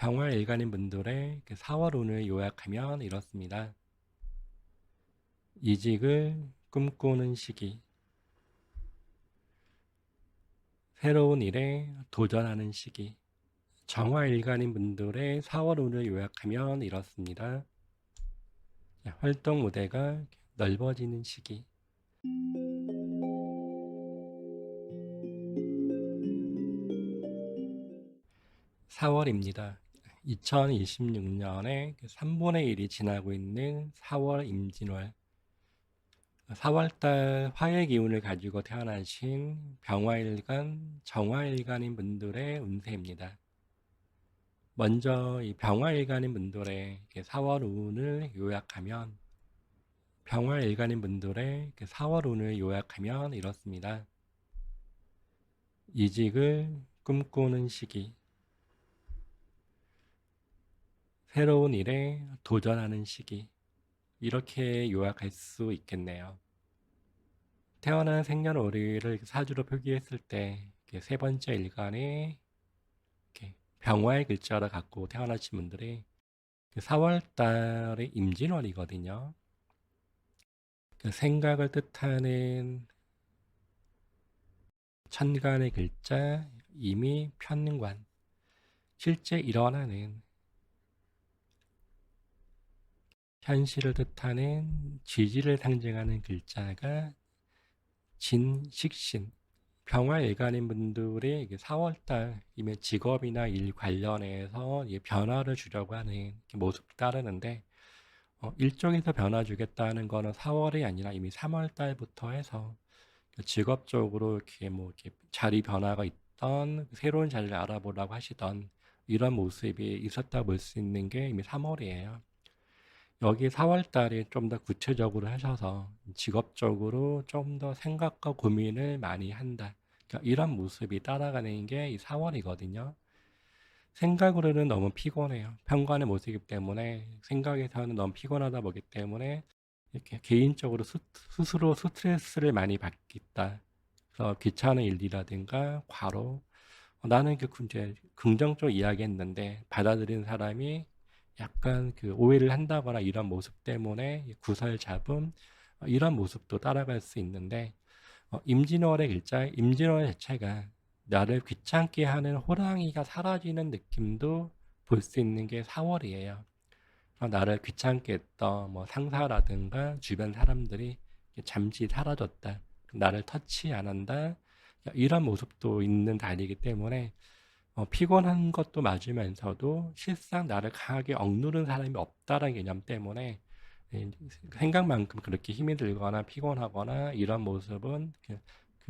병화 일간인 분들의 4월 운을 요약하면 이렇습니다. 이직을 꿈꾸는 시기, 새로운 일에 도전하는 시기. 정화 일간인 분들의 4월 운을 요약하면 이렇습니다. 활동 무대가 넓어지는 시기, 4월입니다. 2026년에 3분의 1이 지나고 있는 4월 임진월. 4월달 화의 기운을 가지고 태어나신 병화일간, 정화일간인 분들의 운세입니다. 먼저 이 병화일간인 분들의 4월 운을 요약하면, 병화일간인 분들의 4월 운을 요약하면 이렇습니다. 이직을 꿈꾸는 시기, 새로운 일에 도전하는 시기, 이렇게 요약할 수 있겠네요. 태어난 생년월일을 사주로 표기했을 때 세 번째 일간에 병화의 글자를 갖고 태어나신 분들이 4월 달에 임진월이거든요. 생각을 뜻하는 천간의 글자, 임이 편관, 실제 일어나는 현실을 뜻하는 지지를 상징하는 글자가 진, 식신, 병화 일간인 분들이 4월달이면 직업이나 일 관련해서 변화를 주려고 하는 모습을 따르는데, 일종에서 변화 주겠다는 거는 4월이 아니라 이미 3월달부터 해서 직업적으로 이렇게 자리 변화가 있던 새로운 자리를 알아보려고 하시던 이런 모습이 있었다 볼 수 있는 게 이미 3월이에요. 여기 4월달에 좀 더 구체적으로 하셔서 직업적으로 좀 더 생각과 고민을 많이 한다. 그러니까 이런 모습이 따라가는 게 이 4월이거든요. 생각으로는 너무 피곤해요. 편관의 모습이기 때문에 생각에서는 너무 피곤하다 보기 때문에 이렇게 개인적으로 스스로 스트레스를 많이 받겠다. 그래서 귀찮은 일이라든가 과로 나는 이제 긍정적으로 이야기했는데 받아들이는 사람이 약간 오해를 한다거나 이런 모습 때문에 구설 잡음 이런 모습도 따라갈 수 있는데 임진월의 글자 임진월 자체가 나를 귀찮게 하는 호랑이가 사라지는 느낌도 볼 수 있는 게 4월이에요. 나를 귀찮게 했던 뭐 상사라든가 주변 사람들이 잠시 사라졌다. 나를 터치 안 한다. 이런 모습도 있는 달이기 때문에 피곤한 것도 맞으면서도 실상 나를 강하게 억누른 사람이 없다라는 개념 때문에 생각만큼 그렇게 힘이 들거나 피곤하거나 이런 모습은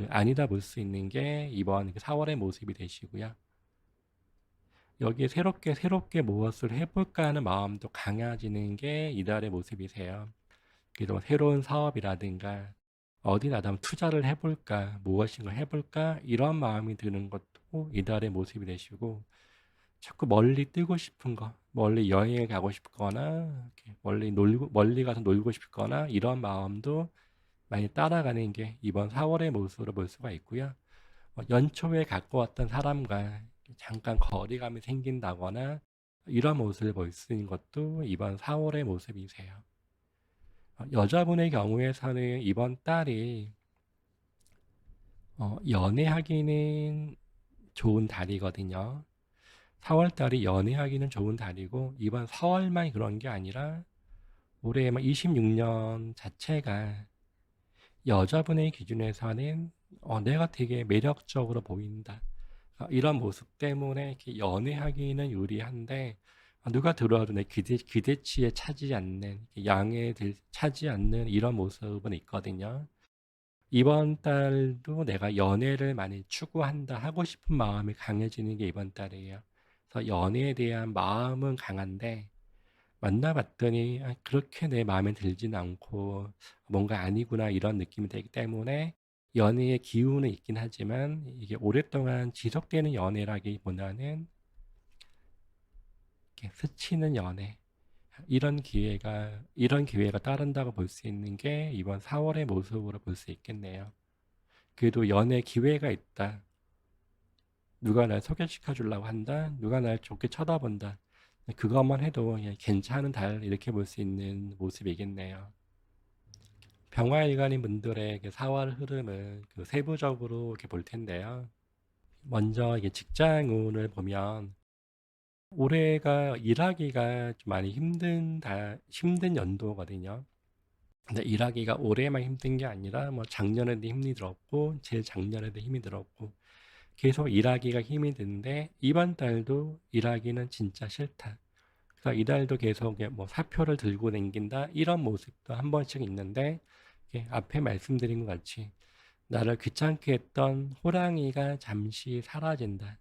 아니다 볼 수 있는 게 이번 4월의 모습이 되시고요. 여기에 새롭게 무엇을 해볼까 하는 마음도 강해지는 게 이달의 모습이세요. 그래서 새로운 사업이라든가 어디 나도 한번 투자를 해볼까, 무엇인가 해볼까 이런 마음이 드는 것도 이달의 모습이 되시고 자꾸 멀리 뛰고 싶은 거, 멀리 여행에 가고 싶거나 멀리 가서 놀고 싶거나 이런 마음도 많이 따라가는 게 이번 4월의 모습으로 볼 수가 있고요. 연초에 갖고 왔던 사람과 잠깐 거리감이 생긴다거나 이런 모습을 볼 수 있는 것도 이번 4월의 모습이세요. 여자분의 경우에서는 이번 달이 연애하기는 좋은 달이거든요. 4월 달이 연애하기는 좋은 달이고 이번 4월만 그런 게 아니라 올해 26년 자체가 여자분의 기준에서는 내가 되게 매력적으로 보인다. 이런 모습 때문에 이렇게 연애하기는 유리한데 누가 들어와도 내 기대치에 차지 않는 양에 차지 않는 이런 모습은 있거든요. 이번 달도 내가 연애를 많이 추구한다 하고 싶은 마음이 강해지는 게 이번 달이에요. 그래서 연애에 대한 마음은 강한데 만나봤더니 그렇게 내 마음에 들진 않고 뭔가 아니구나 이런 느낌이 되기 때문에 연애의 기운은 있긴 하지만 이게 오랫동안 지속되는 연애라기보다는 이렇게 스치는 연애 이런 기회가 따른다고 볼 수 있는 게 이번 4월의 모습으로 볼 수 있겠네요. 그래도 연애 기회가 있다. 누가 날 소개시켜 주려고 한다. 누가 날 좋게 쳐다본다. 그것만 해도 괜찮은 달 이렇게 볼 수 있는 모습이겠네요. 병화일간인 분들의 4월 흐름을 세부적으로 이렇게 볼 텐데요. 먼저 이게 직장운을 보면 올해가 일하기가 좀 많이 힘든 연도거든요. 근데 일하기가 올해만 힘든 게 아니라 뭐 작년에도 힘이 들었고 재작년에도 힘이 들었고 계속 일하기가 힘이 드는데 이번 달도 일하기는 진짜 싫다. 그래서 이달도 계속 뭐 사표를 들고 다닌다 이런 모습도 한 번씩 있는데 앞에 말씀드린 것 같이 나를 귀찮게 했던 호랑이가 잠시 사라진다.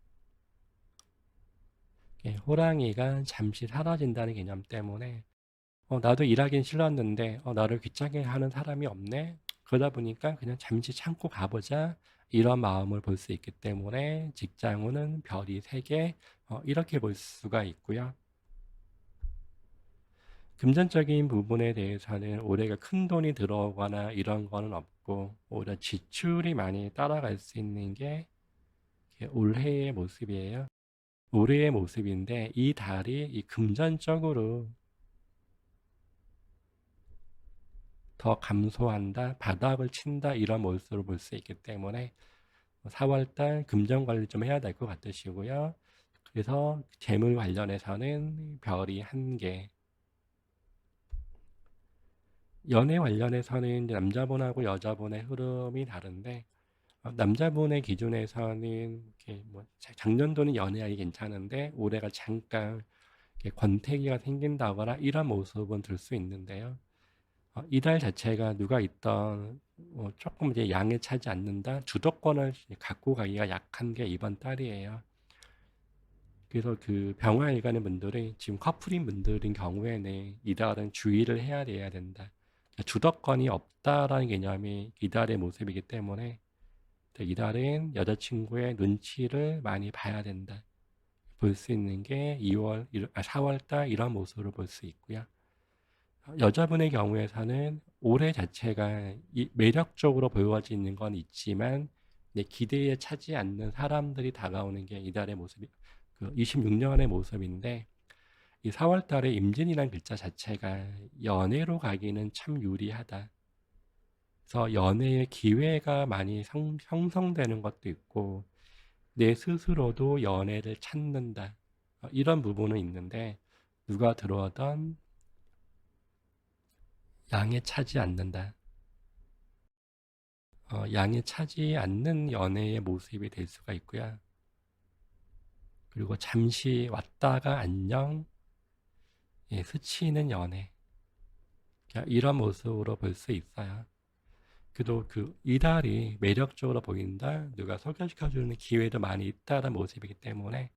호랑이가 잠시 사라진다는 개념 때문에 나도 일하긴 싫었는데 나를 귀찮게 하는 사람이 없네. 그러다 보니까 그냥 잠시 참고 가보자. 이런 마음을 볼 수 있기 때문에 직장운은 별이 3개 이렇게 볼 수가 있고요. 금전적인 부분에 대해서는 올해가 큰 돈이 들어오거나 이런 거는 없고 오히려 지출이 많이 따라갈 수 있는 게 올해의 모습이에요. 올해의 모습인데 이 달이 이 금전적으로 더 감소한다, 바닥을 친다 이런 모습으로 볼 수 있기 때문에 4월달 금전 관리 좀 해야 될 것 같으시고요. 그래서 재물 관련해서는 별이 1개. 연애 관련해서는 남자분하고 여자분의 흐름이 다른데 남자분의 기준에서는 뭐 작년도는 연애하기 괜찮은데 올해가 잠깐 권태기가 생긴다거나 이런 모습은 들 수 있는데요. 이달 자체가 누가 있던 조금 이제 양에 차지 않는다. 주도권을 갖고 가기가 약한 게 이번 달이에요. 그래서 병화일간의 분들이 지금 커플인 분들인 경우에는 이달은 주의를 해야 돼야 된다. 주도권이 없다라는 개념이 이달의 모습이기 때문에 이달은 여자친구의 눈치를 많이 봐야 된다. 볼 수 있는 게 4월달 이런 모습으로 볼 수 있고요. 여자분의 경우에서는 올해 자체가 매력적으로 보여지는 건 있지만 기대에 차지 않는 사람들이 다가오는 게 이달의 모습이 26년의 모습인데 이 4월 달에 임진이라는 글자 자체가 연애로 가기는 참 유리하다. 그래서 연애의 기회가 많이 형성되는 것도 있고 내 스스로도 연애를 찾는다. 이런 부분은 있는데 누가 들어오던 양에 차지 않는다. 양에 차지 않는 연애의 모습이 될 수가 있고요. 그리고 잠시 왔다가 안녕, 스치는 연애. 이런 모습으로 볼 수 있어요. 그래도 이달이 매력적으로 보인다, 누가 소개시켜주는 기회도 많이 있다는 모습이기 때문에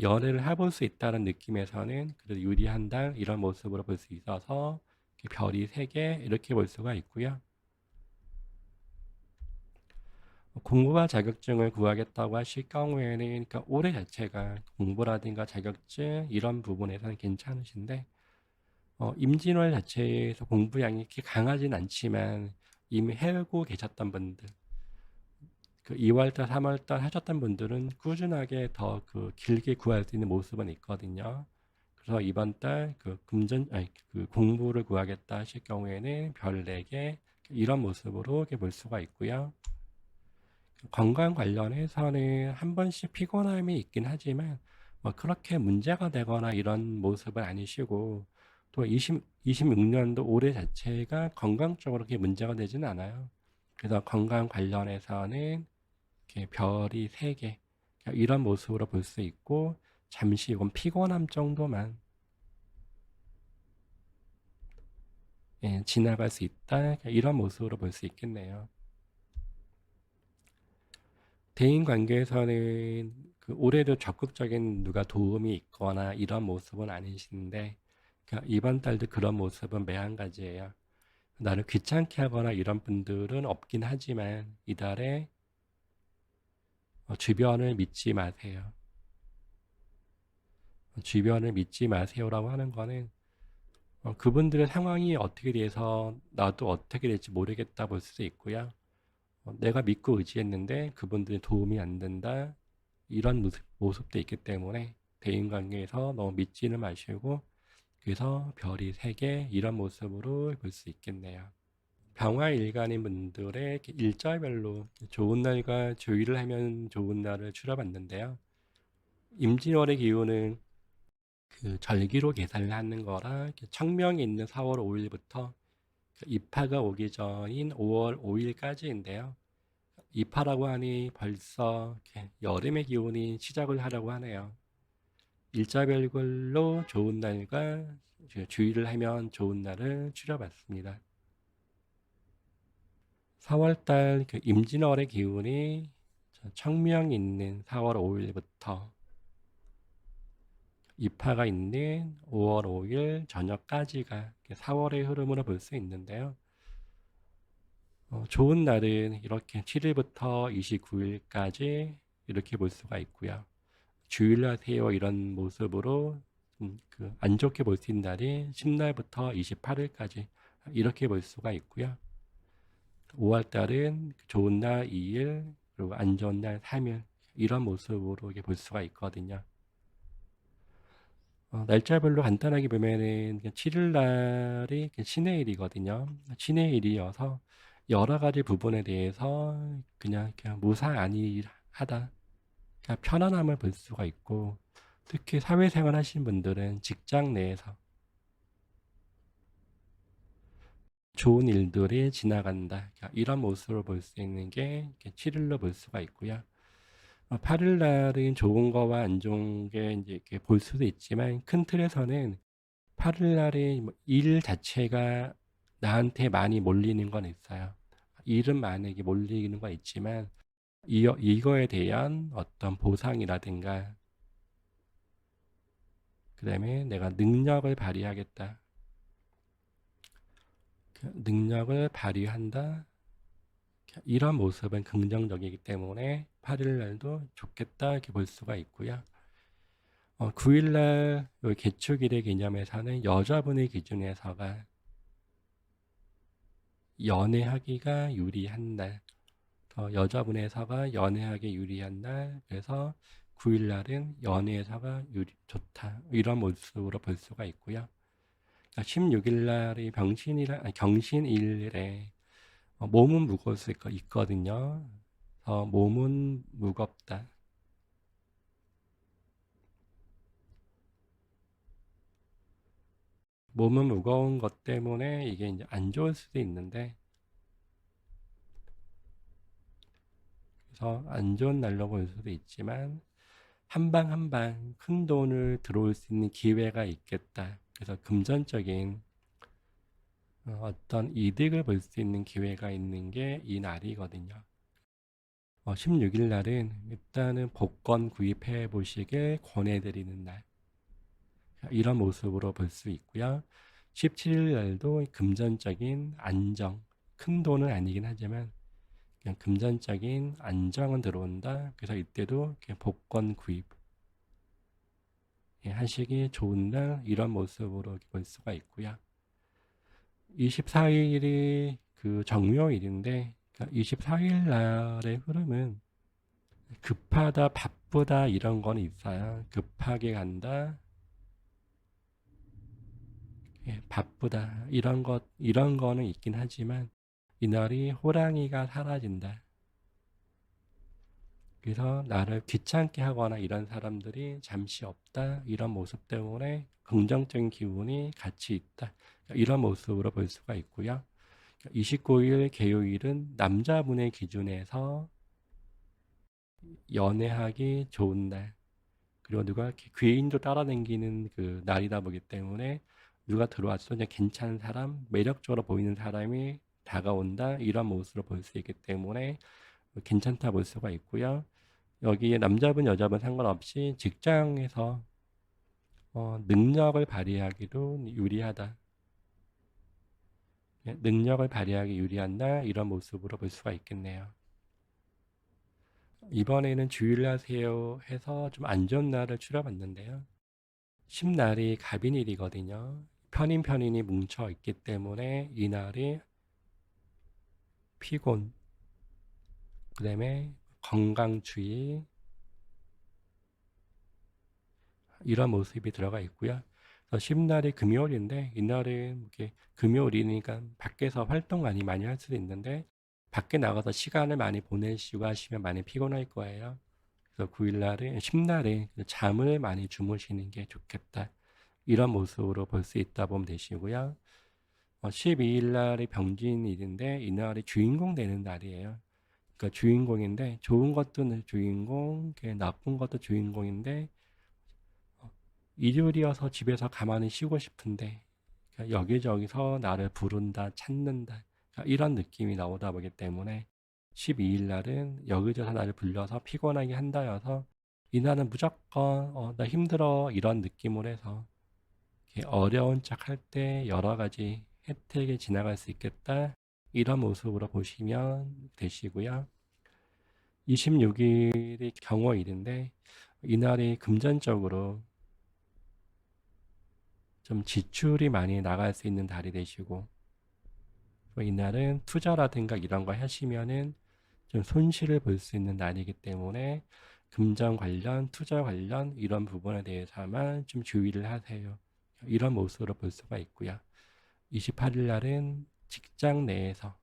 연애를 해볼 수 있다는 느낌에서는 그래도 유리한 달 이런 모습으로 볼 수 있어서 별이 3개 이렇게 볼 수가 있고요. 공부와 자격증을 구하겠다고 하실 경우에는 그러니까 올해 자체가 공부라든가 자격증 이런 부분에서는 괜찮으신데 임진월 자체에서 공부량이 이렇게 강하진 않지만 이미 해오고 계셨던 분들 2월달, 3월달 하셨던 분들은 꾸준하게 더 길게 구할 수 있는 모습은 있거든요. 그래서 이번 달 공부를 구하겠다 하실 경우에는 별 4개 이런 모습으로 이렇게 볼 수가 있고요. 건강 관련해서는 한 번씩 피곤함이 있긴 하지만 그렇게 문제가 되거나 이런 모습은 아니시고 또 26년도 올해 자체가 건강적으로 그렇게 문제가 되지는 않아요. 그래서 건강 관련해서는 이렇게 별이 3개 이런 모습으로 볼 수 있고 잠시 이건 피곤함 정도만 지나갈 수 있다 이런 모습으로 볼 수 있겠네요. 대인 관계에서는 올해도 적극적인 누가 도움이 있거나 이런 모습은 아니신데 이번 달도 그런 모습은 매한가지예요. 나를 귀찮게 하거나 이런 분들은 없긴 하지만 이달에 주변을 믿지 마세요. 주변을 믿지 마세요라고 하는 거는 그분들의 상황이 어떻게 돼서 나도 어떻게 될지 모르겠다 볼 수도 있고요. 내가 믿고 의지했는데 그분들의 도움이 안 된다. 이런 모습도 있기 때문에 대인관계에서 너무 믿지는 마시고, 그래서 별이 3개 이런 모습으로 볼 수 있겠네요. 병화일간인 분들의 일자별로 좋은 날과 주의를 하면 좋은 날을 추려봤는데요. 임진월의 기운은 그 절기로 계산을 하는 거라 청명이 있는 4월 5일부터 입하가 오기 전인 5월 5일까지인데요. 입하라고 하니 벌써 여름의 기운이 시작을 하려고 하네요. 일자별로 좋은 날과 주의를 하면 좋은 날을 추려봤습니다. 4월달 그 임진월의 기운이 청명이 있는 4월 5일부터 입하가 있는 5월 5일 저녁까지가 4월의 흐름으로 볼 수 있는데요. 좋은 날은 이렇게 7일부터 29일까지 이렇게 볼 수가 있고요. 주일하세요 이런 모습으로 안 좋게 볼 수 있는 날이 10날부터 28일까지 이렇게 볼 수가 있고요. 5월달은 좋은 날 2일 그리고 안 좋은 날 3일 이런 모습으로 이렇게 볼 수가 있거든요. 날짜별로 간단하게 보면은 7일 날이 신의 일이거든요. 신의 일이어서 여러 가지 부분에 대해서 그냥 무사안일하다. 그냥 편안함을 볼 수가 있고, 특히 사회생활 하시는 분들은 직장 내에서 좋은 일들이 지나간다. 이런 모습을 볼 수 있는 게 7일로 볼 수가 있고요. 8일 날은 좋은 거와 안 좋은 게 이제 이렇게 볼 수도 있지만 큰 틀에서는 8일 날에 일 자체가 나한테 많이 몰리는 건 있어요. 일은 만약에 몰리는 건 있지만 이거에 대한 어떤 보상이라든가 그다음에 내가 능력을 발휘하겠다. 능력을 발휘한다. 이런 모습은 긍정적이기 때문에 8일 날도 좋겠다 이렇게 볼 수가 있고요. 9일 날 개축일의 개념에서는 여자분의 기준에서가 연애하기가 유리한 날, 여자분에서가 연애하기 유리한 날, 그래서 9일 날은 연애에서가 좋다 이런 모습으로 볼 수가 있고요. 16일 날이 경신일에 몸은 무거울 수 있거든요. 몸은 무겁다. 몸은 무거운 것 때문에 이게 이제 안 좋을 수도 있는데, 그래서 안 좋은 날로 볼 수도 있지만, 한 방 한 방 큰 돈을 들어올 수 있는 기회가 있겠다. 그래서 금전적인 어떤 이득을 볼 수 있는 기회가 있는 게 이 날이거든요. 16일 날은 일단은 복권 구입해 보시길 권해드리는 날. 이런 모습으로 볼 수 있고요. 17일 날도 금전적인 안정, 큰 돈은 아니긴 하지만 그냥 금전적인 안정은 들어온다. 그래서 이때도 복권 구입 하시기 좋은 날 이런 모습으로 볼 수가 있고요. 24일이 그 정묘일인데 24일 날의 흐름은 급하다, 바쁘다 이런 건 있어요. 급하게 간다, 바쁘다 이런 거는 있긴 하지만 이날이 호랑이가 사라진다. 그래서 나를 귀찮게 하거나 이런 사람들이 잠시 없다. 이런 모습 때문에 긍정적인 기운이 같이 있다. 이런 모습으로 볼 수가 있고요. 29일 개요일은 남자분의 기준에서 연애하기 좋은 날. 그리고 누가 귀인도 따라다니는 그 날이다 보기 때문에 누가 들어왔어 그냥 괜찮은 사람, 매력적으로 보이는 사람이 다가온다. 이런 모습으로 볼 수 있기 때문에 괜찮다 볼 수가 있고요. 여기에 남자분, 여자분 상관없이 직장에서 능력을 발휘하기도 유리하다. 능력을 발휘하기 유리한 날 이런 모습으로 볼 수가 있겠네요. 이번에는 주일하세요 해서 좀 안 좋은 날을 추려봤는데요. 10날이 갑인일이거든요. 편인이 뭉쳐 있기 때문에 이 날이 피곤, 그 다음에 건강주의, 이런 모습이 들어가 있고요. 그래서 10날이 금요일인데 이날은 이렇게 금요일이니까 밖에서 활동 많이 할 수도 있는데 밖에 나가서 시간을 많이 보내시고 하시면 많이 피곤할 거예요. 그래서 9일날에 10날에 잠을 많이 주무시는 게 좋겠다. 이런 모습으로 볼 수 있다 보면 되시고요. 12일날이 병진일인데 이날이 주인공 되는 날이에요. 그러니까 주인공인데 좋은 것도 주인공, 나쁜 것도 주인공인데 일요일이어서 집에서 가만히 쉬고 싶은데 그러니까 여기저기서 나를 부른다, 찾는다 그러니까 이런 느낌이 나오다 보기 때문에 12일 날은 여기저기서 나를 불러서 피곤하게 한다여서 이날은 무조건 나 힘들어 이런 느낌으로 해서 어려운 척 할 때 여러 가지 혜택이 지나갈 수 있겠다 이런 모습으로 보시면 되시고요. 26일이 경호일인데 이날이 금전적으로 좀 지출이 많이 나갈 수 있는 달이 되시고 이날은 투자라든가 이런 거 하시면은 좀 손실을 볼 수 있는 날이기 때문에 금전 관련, 투자 관련 이런 부분에 대해서만 좀 주의를 하세요. 이런 모습으로 볼 수가 있고요. 28일 날은 직장 내에서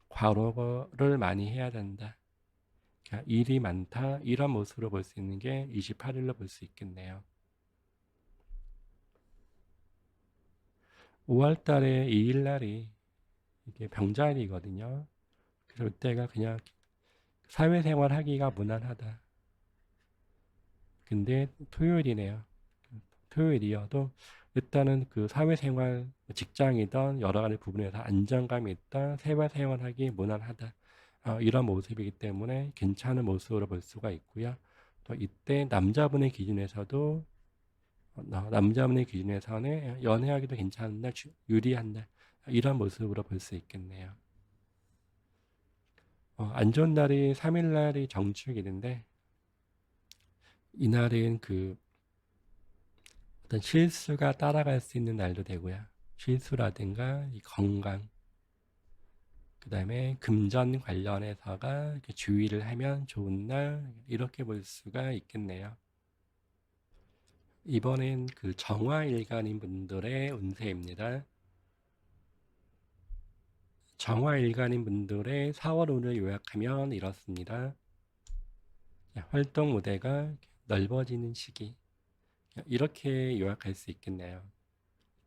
과로를 많이 해야 된다. 그러니까 일이 많다. 이런 모습으로 볼 수 있는 게 28일로 볼 수 있겠네요. 5월 달에 2일 날이 이게 병자일이거든요. 그럴 때가 그냥 사회생활 하기가 무난하다. 근데 토요일이네요. 토요일이어도 일단은 그 사회생활, 직장이든 여러 가지 부분에서 안정감이 있다, 사회생활하기 무난하다. 이런 모습이기 때문에 괜찮은 모습으로 볼 수가 있고요. 또 이때 남자분의 기준에서는 연애하기도 괜찮은 날, 유리한 날 이런 모습으로 볼 수 있겠네요. 안 좋은 날이 3일 날이 정축일인데 이날은 그 어떤 실수가 따라갈 수 있는 날도 되고요. 실수라든가 이 건강, 그 다음에 금전 관련해서가 이렇게 주의를 하면 좋은 날 이렇게 볼 수가 있겠네요. 이번엔 그 정화일간인 분들의 운세입니다. 정화일간인 분들의 4월 운을 요약하면 이렇습니다. 활동 무대가 넓어지는 시기 이렇게 요약할 수 있겠네요.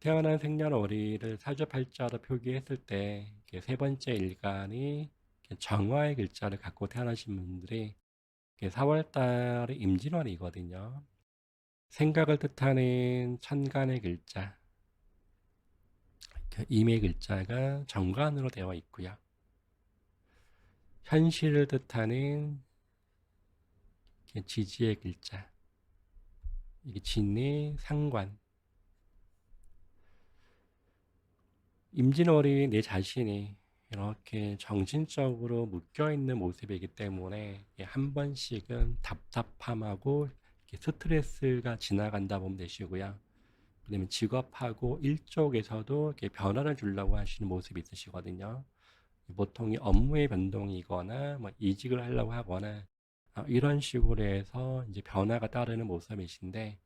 태어난 생년월일을 사주팔자로 표기했을 때 세 번째 일간이 정화의 글자를 갖고 태어나신 분들이 4월달이 임진월이거든요. 생각을 뜻하는 천간의 글자, 임의 글자가 정관으로 되어 있고요. 현실을 뜻하는 지지의 글자, 이게 진의 상관. 임진월이 내 자신이 이렇게 정신적으로 묶여있는 모습이기 때문에 한 번씩은 답답함하고 스트레스가 지나간다 보면 되시고요. 그다음에 직업하고 일 쪽에서도 이렇게 변화를 주려고 하시는 모습이 있으시거든요. 보통 업무의 변동이거나 뭐 이직을 하려고 하거나 이런 식으로 해서 이제 변화가 따르는 모습이신데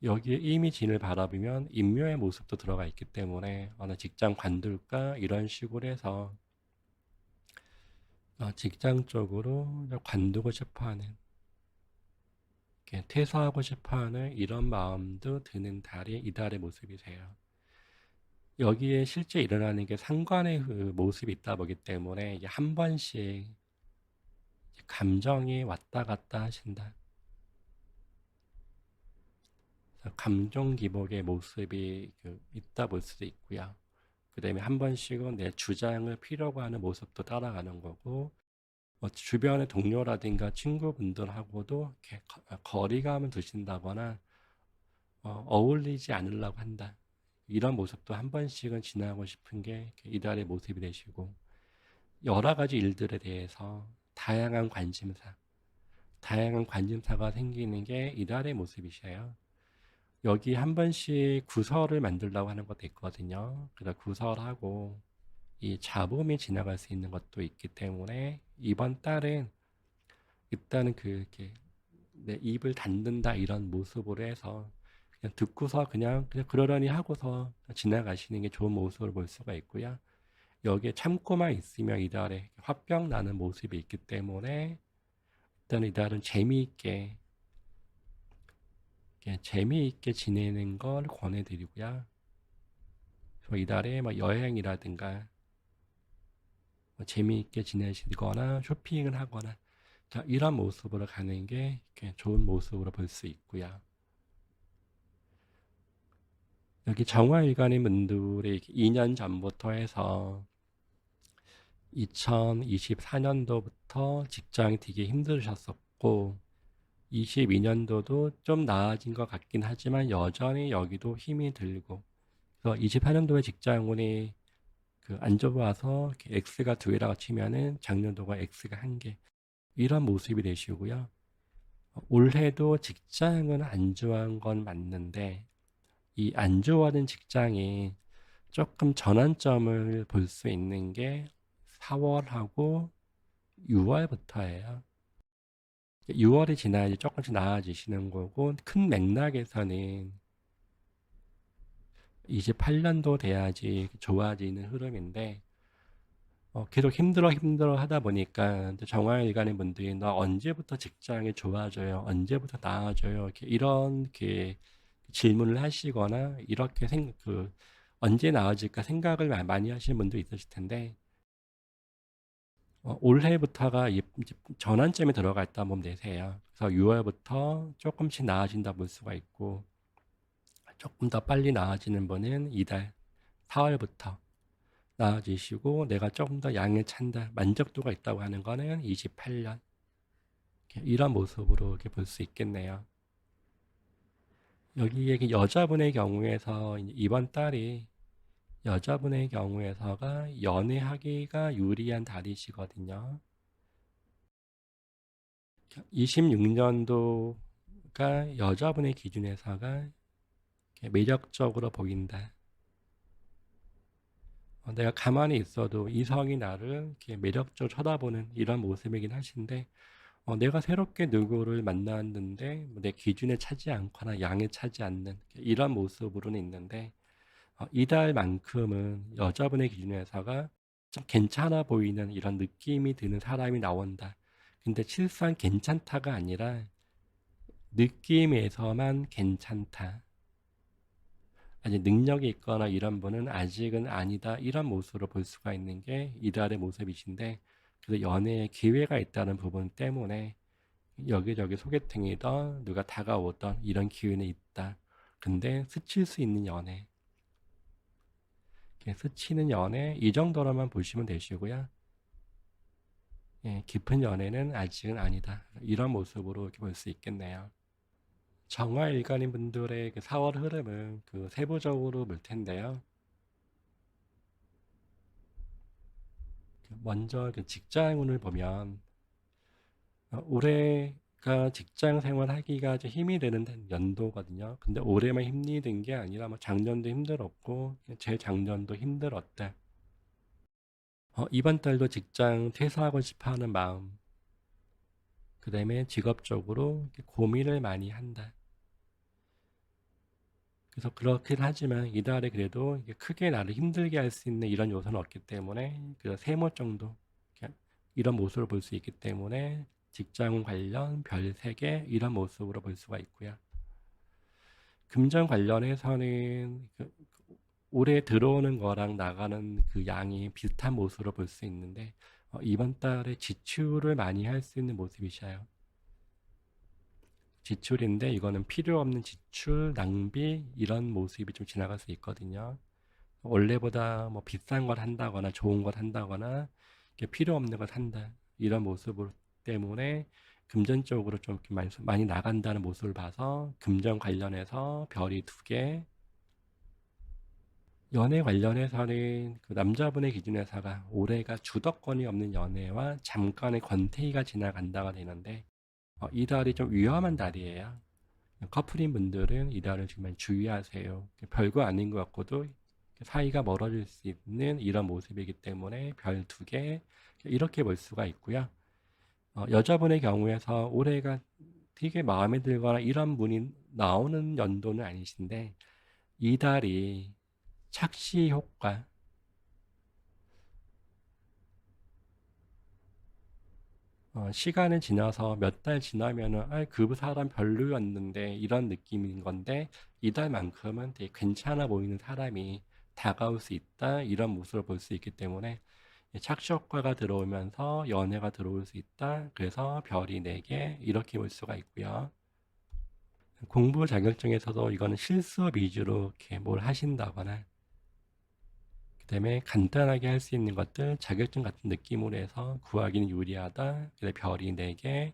여기에 이미진을 바라보면 인묘의 모습도 들어가 있기 때문에 어느 직장 관둘까 이런 식으로 해서 직장 쪽으로 관두고 싶어하는 퇴사하고 싶어하는 이런 마음도 드는 달이 이달의 모습이세요. 여기에 실제 일어나는 게 상관의 그 모습이 있다 보기 때문에 이게 한 번씩 감정이 왔다 갔다 하신다. 감정 기복의 모습이 있다 볼 수도 있고요. 그 다음에 한 번씩은 내 주장을 필요로 하는 모습도 따라가는 거고, 주변의 동료라든가 친구분들하고도 이렇게 거리감을 두신다거나, 어울리지 않으려고 한다. 이런 모습도 한 번씩은 지나고 싶은 게 이달의 모습이 되시고, 여러 가지 일들에 대해서 다양한 관심사가 생기는 게 이달의 모습이셔요. 여기 한 번씩 구설을 만들려고 하는 것도 있거든요. 그래서 구설하고 이 잡음이 지나갈 수 있는 것도 있기 때문에 이번 달은 일단은 이렇게 내 입을 닫는다 이런 모습으로 해서 그냥 듣고서 그냥 그러려니 하고서 지나가시는 게 좋은 모습을 볼 수가 있고요. 여기에 참고만 있으면 이달에 화병 나는 모습이 있기 때문에 일단 이달은 재미있게 지내는 걸 권해드리고요. 그래서 이달에 뭐 여행이라든가 뭐 재미있게 지내시거나 쇼핑을 하거나 이런 모습으로 가는 게 좋은 모습으로 볼 수 있고요. 여기 정화일간인 분들이 2년 전부터 해서 2024년도부터 직장이 되게 힘드셨었고 22년도도 좀 나아진 것 같긴 하지만 여전히 여기도 힘이 들고 그래서 24년도에 직장운이 안 좋아서 X가 2개라고 치면은 작년도가 X가 1개 이런 모습이 되시고요. 올해도 직장은 안 좋아한 건 맞는데 이 안 좋아하는 직장이 조금 전환점을 볼 수 있는 게 4월하고 6월부터예요. 6월이 지나야지 조금씩 나아지시는 거고 큰 맥락에서는 28년도 돼야지 좋아지는 흐름인데 계속 힘들어 하다 보니까 정화일간의 분들이 너 언제부터 직장이 좋아져요? 언제부터 나아져요? 이렇게 질문을 하시거나 이렇게 언제 나아질까 생각을 많이 하시는 분도 있으실 텐데 올해부터가 이제 전환점에 들어가 있다 보면 되세요. 그래서 6월부터 조금씩 나아진다 볼 수가 있고 조금 더 빨리 나아지는 분은 이달 4월부터 나아지시고 내가 조금 더 양을 찬다 만족도가 있다고 하는 거는 28년 이런 모습으로 이렇게 볼 수 있겠네요. 여기에 여자분의 경우에서 이번 달이 여자분의 경우에서가 연애하기가 유리한 달이시거든요. 26년도가 여자분의 기준에서가 매력적으로 보인다. 내가 가만히 있어도 이성이 나를 이렇게 매력적으로 쳐다보는 이런 모습이긴 하신데 내가 새롭게 누구를 만났는데 내 기준에 차지 않거나 양에 차지 않는 이런 모습으로는 있는데 이달만큼은 여자분의 기준에서가 좀 괜찮아 보이는 이런 느낌이 드는 사람이 나온다. 근데 실상 괜찮다가 아니라 느낌에서만 괜찮다. 아직 능력이 있거나 이런 분은 아직은 아니다. 이런 모습으로 볼 수가 있는 게 이달의 모습이신데 그래서 연애에 기회가 있다는 부분 때문에 여기저기 소개팅이던 누가 다가오던 이런 기회는 있다. 근데 스칠 수 있는 연애 스치는 연애 이 정도로만 보시면 되시고요. 깊은 연애는 아직은 아니다. 이런 모습으로 이렇게 볼 수 있겠네요. 정화일간인 분들의 4월 흐름은 세부적으로 볼 텐데요. 먼저 직장운을 보면 올해가 직장 생활하기가 좀 힘이 되는 연도거든요. 근데 올해만 힘이 든 게 아니라 뭐 작년도 힘들었고 재작년도 힘들었다. 이번 달도 직장 퇴사하고 싶어 하는 마음, 그 다음에 직업적으로 고민을 많이 한다. 그래서 그렇긴 하지만 이달에 그래도 크게 나를 힘들게 할 수 있는 이런 요소는 없기 때문에 그래서 3모 정도 이런 모습을 볼 수 있기 때문에 직장 관련 별 3개 이런 모습으로 볼 수가 있고요. 금전 관련해서는 올해 들어오는 거랑 나가는 그 양이 비슷한 모습으로 볼 수 있는데 이번 달에 지출을 많이 할 수 있는 모습이셔요. 지출인데 이거는 필요 없는 지출, 낭비 이런 모습이 좀 지나갈 수 있거든요. 원래보다 뭐 비싼 걸 한다거나 좋은 걸 한다거나 필요 없는 걸 산다 이런 모습 때문에 금전적으로 좀 많이 나간다는 모습을 봐서 금전 관련해서 별이 2개, 연애 관련해서는 남자분의 기준에서가 올해가 주도권이 없는 연애와 잠깐의 권태기가 지나간다가 되는데 이 달이 좀 위험한 달이에요. 커플인 분들은 이 달을 정말 주의하세요. 별거 아닌 것 같고도 사이가 멀어질 수 있는 이런 모습이기 때문에 별 2개 이렇게 볼 수가 있고요. 여자분의 경우에서 올해가 되게 마음에 들거나 이런 분이 나오는 연도는 아니신데 이달이 착시 효과, 시간이 지나서 몇 달 지나면은 그 사람 별로였는데 이런 느낌인 건데 이달만큼은 되게 괜찮아 보이는 사람이 다가올 수 있다 이런 모습을 볼 수 있기 때문에 착시 효과가 들어오면서 연애가 들어올 수 있다. 그래서 별이 4개 이렇게 볼 수가 있고요. 공부 자격증에서도 이거는 실습 위주로 이렇게 뭘 하신다거나 그다음에 간단하게 할 수 있는 것들 자격증 같은 느낌으로 해서 구하기는 유리하다. 그다음에 별이 4개.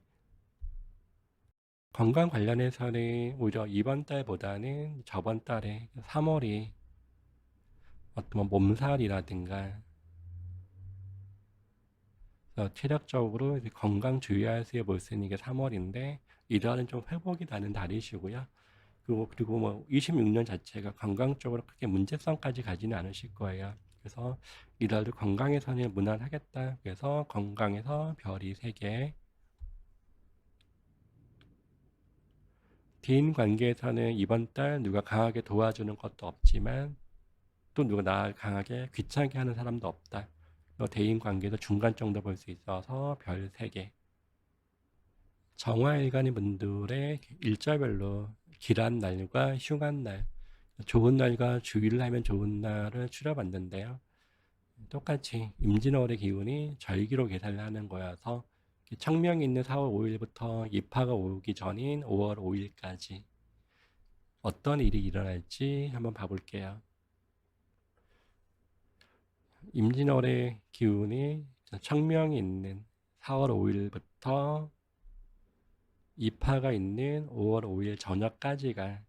건강 관련해서는 오히려 이번 달보다는 저번 달에 3월이 어떤 몸살이라든가 체력적으로 이제 건강 주의하세요 볼 수 있는 게 3월인데 이달은 좀 회복이 나는 달이시고요. 그리고 뭐 26년 자체가 건강 쪽으로 크게 문제성까지 가지는 않으실 거예요. 그래서 이달도 건강에서는 무난하겠다. 그래서 건강에서 별이 3개. 대인 관계에서는 이번 달 누가 강하게 도와주는 것도 없지만 또 누가 나 강하게 귀찮게 하는 사람도 없다. 대인 관계도 중간 정도 볼 수 있어서 별 3개. 정화일간인 분들의 일자별로 길한 날과 흉한 날, 좋은 날과 주의를 하면 좋은 날을 추려봤는데요. 똑같이 임진월의 기운이 절기로 계산을 하는 거여서 청명이 있는 4월 5일부터 입하가 오기 전인 5월 5일까지 어떤 일이 일어날지 한번 봐볼게요. 임진월의 기운이 청명이 있는 4월 5일부터 입하가 있는 5월 5일 저녁까지가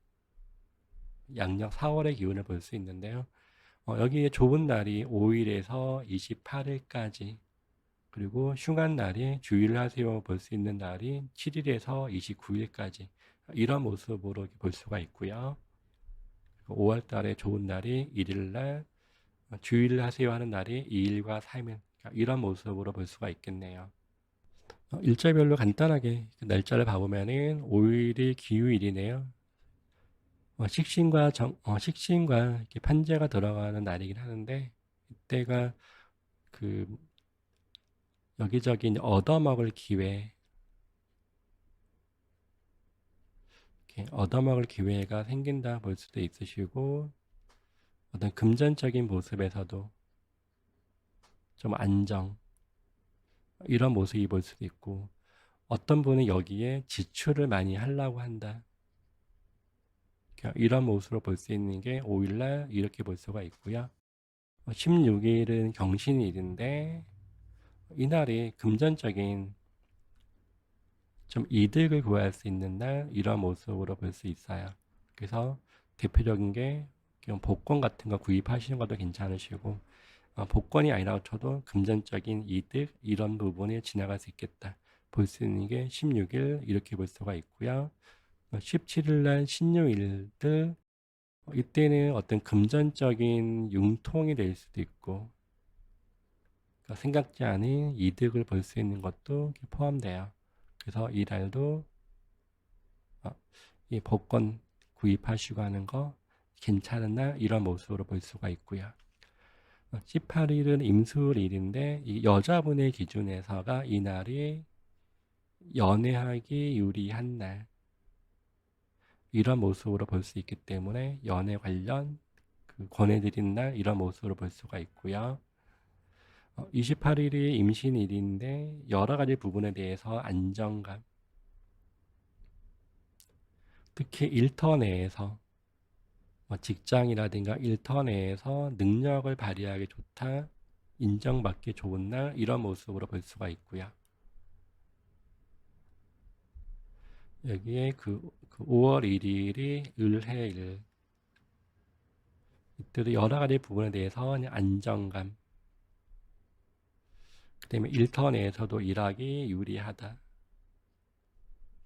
양력 4월의 기운을 볼 수 있는데요. 여기에 좋은 날이 5일에서 28일까지 그리고 흉한 날이 주의를 하세요 볼 수 있는 날이 7일에서 29일까지 이런 모습으로 볼 수가 있고요. 5월 달에 좋은 날이 1일 날 주의를 하세요 하는 날이 2일과 3일 이런 모습으로 볼 수가 있겠네요. 일자별로 간단하게 그 날짜를 봐보면은 5일이 기후일이네요. 식신과 이렇게 판재가 들어가는 날이긴 하는데 이때가 그 여기저기 이제 얻어먹을 기회, 이렇게 얻어먹을 기회가 생긴다 볼 수도 있으시고 어떤 금전적인 모습에서도 좀 안정 이런 모습이 볼 수도 있고 어떤 분은 여기에 지출을 많이 하려고 한다. 이런 모습으로 볼 수 있는 게 5일날 이렇게 볼 수가 있고요. 16일은 경신일인데 이날이 금전적인 좀 이득을 구할 수 있는 날 이런 모습으로 볼 수 있어요. 그래서 대표적인 게 복권 같은 거 구입하시는 것도 괜찮으시고 복권이 아니라고 쳐도 금전적인 이득 이런 부분에 지나갈 수 있겠다. 볼 수 있는 게 16일 이렇게 볼 수가 있고요. 17일 날 신유일들 이때는 어떤 금전적인 융통이 될 수도 있고 그러니까 생각지 않은 이득을 볼 수 있는 것도 포함돼요. 그래서 이 달도 이 복권 구입하시고 하는 거 괜찮은 날 이런 모습으로 볼 수가 있고요. 18일은 임술일인데 이 여자분의 기준에서가 이 날이 연애하기 유리한 날 이런 모습으로 볼 수 있기 때문에 연애 관련 권해드린 날 이런 모습으로 볼 수가 있고요. 28일이 임신일인데 여러 가지 부분에 대해서 안정감 특히 일터 내에서 직장이라든가 일터 내에서 능력을 발휘하기 좋다, 인정받기 좋은 날 이런 모습으로 볼 수가 있고요. 여기에 그 5월 1일이 을해일 이때도 여러 가지 부분에 대해서 안정감 그 다음에 일터 내에서도 일하기 유리하다.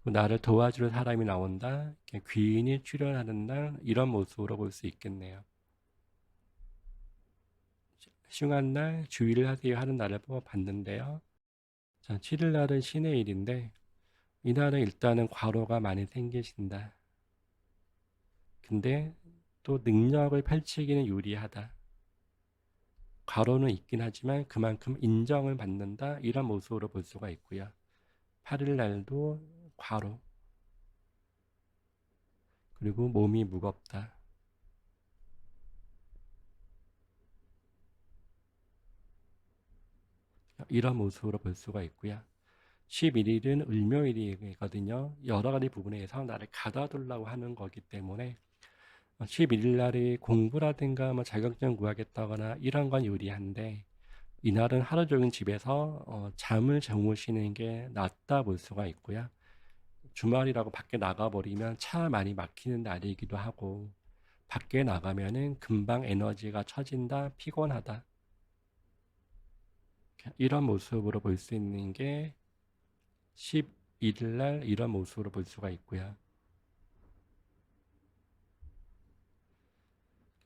나를 도와줄 사람이 나온다. 귀인이 출연하는 날 이런 모습으로 볼 수 있겠네요. 흉한 날 주의를 하세요 하는 날을 뽑아봤는데요. 자, 7일 날은 신의 일인데 이날은 일단은 과로가 많이 생기신다. 근데 또 능력을 펼치기는 유리하다. 과로는 있긴 하지만 그만큼 인정을 받는다. 이런 모습으로 볼 수가 있고요. 8일 날도 과로. 그리고 몸이 무겁다. 이런 모습으로 볼 수가 있고요. 11일은 을묘일이거든요. 여러 가지 부분에서 나를 가다두려고 하는 거기 때문에 11일 날이 공부라든가 뭐 자격증 구하겠다거나 이런 건 유리한데 이날은 하루 종일 집에서 잠을 주무시는 게 낫다 볼 수가 있고요. 주말이라고 밖에 나가버리면 차 많이 막히는 날이기도 하고 밖에 나가면은 금방 에너지가 처진다, 피곤하다. 이런 모습으로 볼 수 있는 게 11일 날 이런 모습으로 볼 수가 있고요.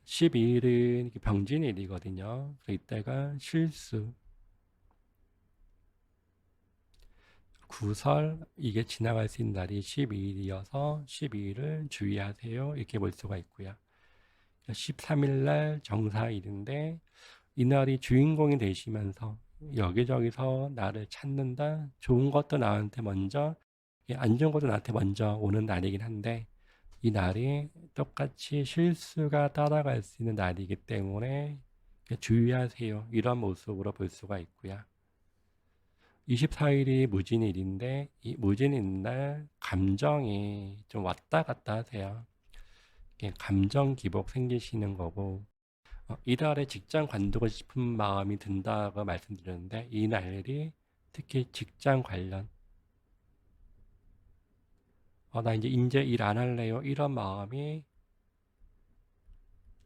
12일은 병진일이거든요. 그래서 이때가 실수, 구설 이게 지나갈 수 있는 날이 12일이어서 12일을 주의하세요. 이렇게 볼 수가 있고요. 13일 날 정사일인데 이날이 주인공이 되시면서 여기저기서 나를 찾는다. 좋은 것도 나한테 먼저, 안 좋은 것도 나한테 먼저 오는 날이긴 한데 이 날이 똑같이 실수가 따라갈 수 있는 날이기 때문에 주의하세요. 이런 모습으로 볼 수가 있고요. 24일이 무진일인데 이 무진일 날 감정이 좀 왔다 갔다 하세요. 감정 기복 생기시는 거고 이달에 직장 관두고 싶은 마음이 든다고 말씀드렸는데 이 날이 특히 직장 관련 나 이제 일 안 할래요 이런 마음이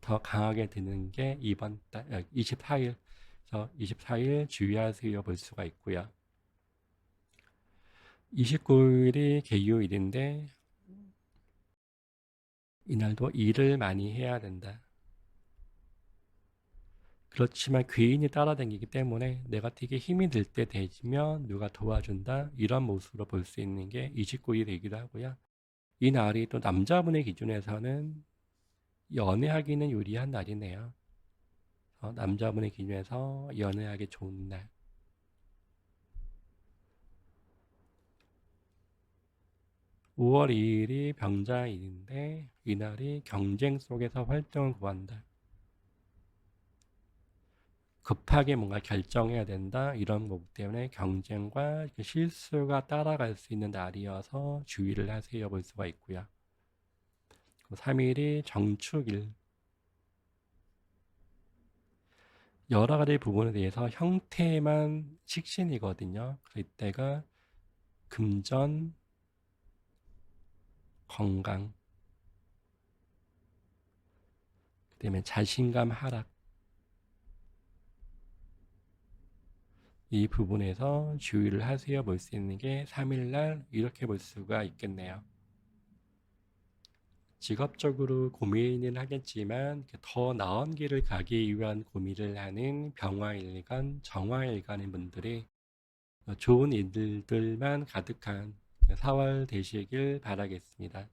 더 강하게 드는 게 이번 달 24일 그래서 24일 주의하세요 볼 수가 있고요. 29일이 개요일인데 이날도 일을 많이 해야 된다. 그렇지만 귀인이 따라다니기 때문에 내가 되게 힘이 들 때 되면 누가 도와준다 이런 모습으로 볼 수 있는 게 29일이기도 하고요. 이 날이 또 남자분의 기준에서는 연애하기는 유리한 날이네요. 남자분의 기준에서 연애하기 좋은 날. 5월 2일이 병자일인데 이날이 경쟁 속에서 활동을 구한다. 급하게 뭔가 결정해야 된다 이런 거기 때문에 경쟁과 실수가 따라갈 수 있는 날이어서 주의를 하세요 볼 수가 있고요. 3일이 정축일. 여러 가지 부분에 대해서 형태만 식신이거든요. 이때가 금전, 건강, 그다음에 자신감 하락 이 부분에서 주의를 하세요 볼 수 있는 게 3일날 이렇게 볼 수가 있겠네요. 직업적으로 고민은 하겠지만 더 나은 길을 가기 위한 고민을 하는 병화일간, 정화일간인 분들이 좋은 일들만 가득한 4월 되시길 바라겠습니다.